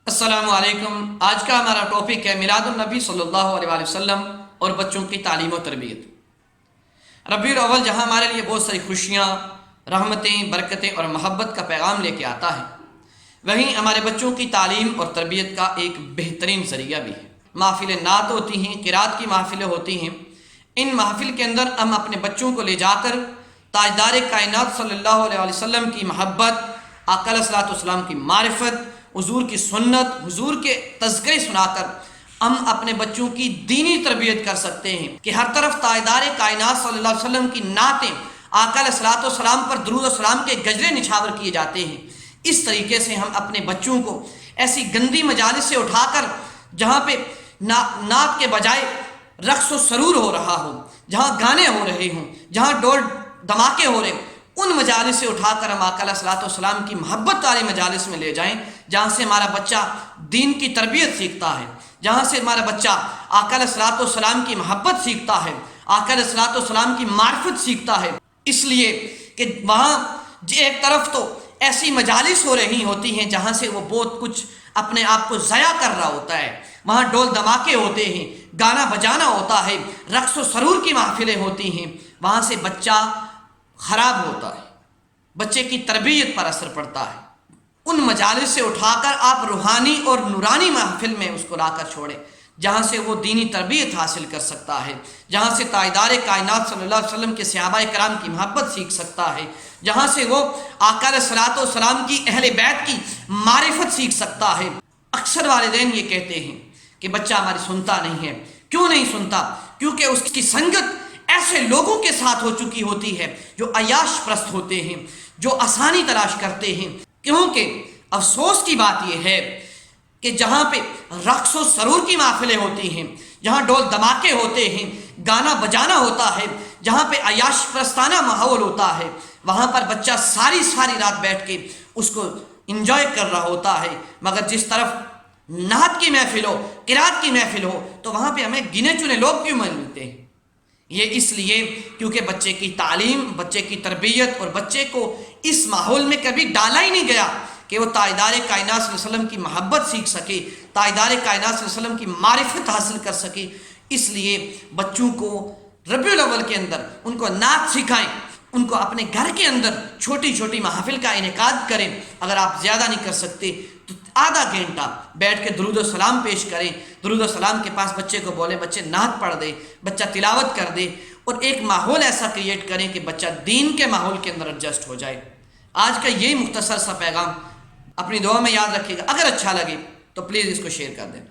السلام علیکم۔ آج کا ہمارا ٹاپک ہے میلاد النبی صلی اللہ علیہ وسلم اور بچوں کی تعلیم و تربیت۔ ربیع الاول جہاں ہمارے لیے بہت ساری خوشیاں، رحمتیں، برکتیں اور محبت کا پیغام لے کے آتا ہے، وہیں ہمارے بچوں کی تعلیم اور تربیت کا ایک بہترین ذریعہ بھی ہے۔ محفل نعت ہوتی ہیں، قرات کی محفلیں ہوتی ہیں، ان محفل کے اندر ہم اپنے بچوں کو لے جا کر تاجدار کائنات صلی اللہ علیہ وسلم کی محبت، آقا علیہ الصلوۃ والسلام کی معرفت، حضور کی سنت، حضور کے تذکرے سنا کر ہم اپنے بچوں کی دینی تربیت کر سکتے ہیں کہ ہر طرف تاجدار کائنات صلی اللہ علیہ وسلم کی نعتیں، آقا علیہ الصلوۃ والسلام پر درود و سلام کے گجرے نچھاور کیے جاتے ہیں۔ اس طریقے سے ہم اپنے بچوں کو ایسی گندی مجالس سے اٹھا کر جہاں پہ نعت کے بجائے رقص و سرور ہو رہا ہو، جہاں گانے ہو رہے ہوں، جہاں ڈول دھماکے ہو رہے ہوں، ان مجالس سے اٹھا کر ہم آقا علیہ الصلوۃ والسلام کی محبت والے مجالس میں لے جائیں، جہاں سے ہمارا بچہ دین کی تربیت سیکھتا ہے، جہاں سے ہمارا بچہ آقا علیہ الصلوۃ والسلام کی محبت سیکھتا ہے، آقا علیہ الصلوۃ والسلام کی معرفت سیکھتا ہے۔ اس لیے کہ وہاں ایک طرف تو ایسی مجالس ہو رہی ہوتی ہیں جہاں سے وہ بہت کچھ اپنے آپ کو ضائع کر رہا ہوتا ہے، وہاں ڈول دھماکے ہوتے ہیں، گانا بجانا ہوتا ہے، رقص و سرور کی محفلیں ہوتی ہیں، وہاں سے بچہ خراب ہوتا ہے، بچے کی تربیت پر اثر پڑتا ہے۔ ان مجالس سے اٹھا کر آپ روحانی اور نورانی محفل میں اس کو لا کر چھوڑیں، جہاں سے وہ دینی تربیت حاصل کر سکتا ہے، جہاں سے تاجدار کائنات صلی اللہ علیہ وسلم کے صحابہ کرام کی محبت سیکھ سکتا ہے، جہاں سے وہ آقا علیہ الصلوۃ والسلام کی اہل بیت کی معرفت سیکھ سکتا ہے۔ اکثر والدین یہ کہتے ہیں کہ بچہ ہماری سنتا نہیں ہے۔ کیوں نہیں سنتا؟ کیونکہ اس کی سنگت ایسے لوگوں کے ساتھ ہو چکی ہوتی ہے جو عیاش پرست ہوتے ہیں، جو آسانی تلاش کرتے ہیں۔ کیونکہ افسوس کی بات یہ ہے کہ جہاں پہ رقص و سرور کی محفلیں ہوتی ہیں، جہاں ڈول دھماکے ہوتے ہیں، گانا بجانا ہوتا ہے، جہاں پہ عیاش پرستانہ ماحول ہوتا ہے، وہاں پر بچہ ساری رات بیٹھ کے اس کو انجوائے کر رہا ہوتا ہے، مگر جس طرف نعت کی محفل ہو، قرات کی محفل ہو، تو وہاں پہ ہمیں گنے چنے لوگ کیوں ملتے ہیں؟ یہ اس لیے کیونکہ بچے کی تعلیم، بچے کی تربیت اور بچے کو اس ماحول میں کبھی ڈالا ہی نہیں گیا کہ وہ تاجدار کائنات صلی اللہ علیہ وسلم کی محبت سیکھ سکے، تاجدار کائنات صلی اللہ علیہ وسلم کی معرفت حاصل کر سکے۔ اس لیے بچوں کو ربیع الاول کے اندر ان کو نعت سکھائیں، ان کو اپنے گھر کے اندر چھوٹی چھوٹی محافل کا انعقاد کریں۔ اگر آپ زیادہ نہیں کر سکتے تو آدھا گھنٹہ بیٹھ کے درود و سلام پیش کریں، درود و سلام کے پاس بچے کو بولیں بچے نعت پڑھ دے، بچہ تلاوت کر دے، اور ایک ماحول ایسا کریٹ کریں کہ بچہ دین کے ماحول کے اندر ایڈجسٹ ہو جائے۔ آج کا یہی مختصر سا پیغام اپنی دعا میں یاد رکھیے گا۔ اگر اچھا لگے تو پلیز اس کو شیئر کر دیں۔